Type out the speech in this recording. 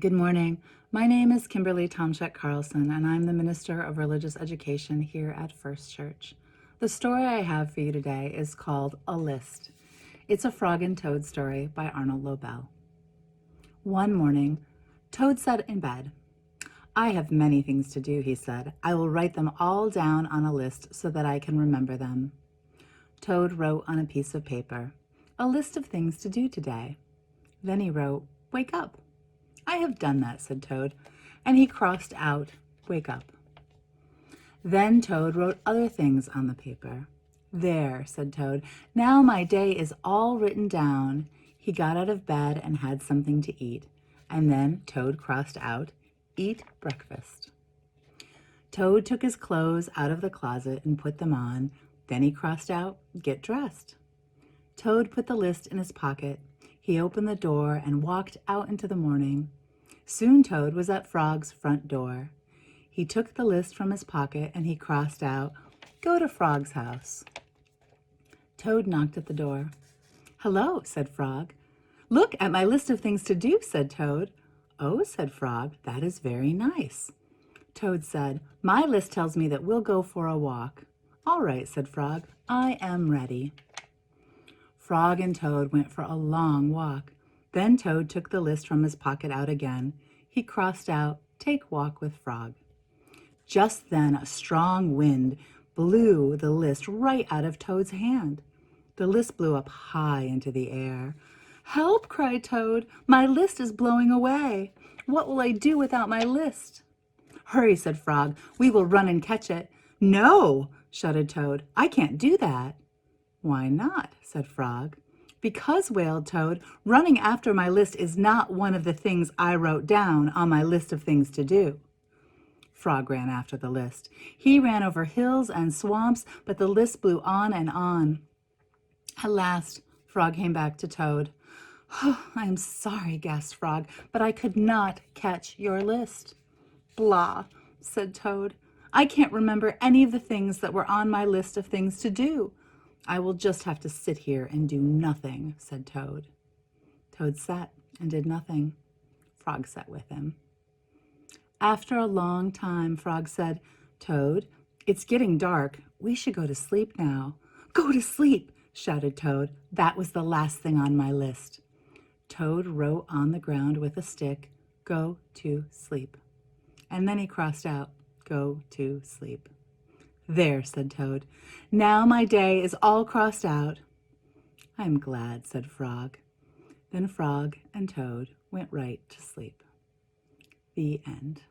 Good morning. My name is Kimberlee Tomczak Carlson, and I'm the Minister of Religious Education here at First Church. The story I have for you today is called A List. It's a frog and toad story by Arnold Lobel. One morning, Toad sat in bed. "I have many things to do," he said. "I will write them all down on a list so that I can remember them." Toad wrote on a piece of paper, "A list of things to do today." Then he wrote, "Wake up." "I have done that," said Toad, and he crossed out, "Wake up." Then Toad wrote other things on the paper. "There," said Toad, "now my day is all written down." He got out of bed and had something to eat, and then Toad crossed out, "Eat breakfast." Toad took his clothes out of the closet and put them on. Then he crossed out, "Get dressed." Toad put the list in his pocket. He opened the door and walked out into the morning. Soon Toad was at Frog's front door. He took the list from his pocket and he crossed out, "Go to Frog's house." Toad knocked at the door. "Hello," said Frog. "Look at my list of things to do," said Toad. "Oh," said Frog, "that is very nice." Toad said, "My list tells me that we'll go for a walk." "All right," said Frog, "I am ready." Frog and Toad went for a long walk. Then Toad took the list from his pocket out again. He crossed out, "Take walk with Frog." Just then a strong wind blew the list right out of Toad's hand. The list blew up high into the air. "Help!" cried Toad. "My list is blowing away. What will I do without my list?" "Hurry," said Frog. "We will run and catch it." "No!" shouted Toad. "I can't do that." "Why not?" said Frog. "Because," wailed Toad, "running after my list is not one of the things I wrote down on my list of things to do." Frog ran after the list. He ran over hills and swamps, but the list blew on and on. At last, Frog came back to Toad. "Oh, I am sorry," gasped Frog, "but I could not catch your list." "Blah," said Toad. "I can't remember any of the things that were on my list of things to do." "I will just have to sit here and do nothing," said Toad. Toad sat and did nothing. Frog sat with him. After a long time, Frog said, "Toad, it's getting dark. We should go to sleep now." "Go to sleep," shouted Toad. "That was the last thing on my list." Toad wrote on the ground with a stick, "Go to sleep." And then he crossed out, "Go to sleep." "There," said Toad. "Now my day is all crossed out." "I'm glad," said Frog. Then Frog and Toad went right to sleep. The end.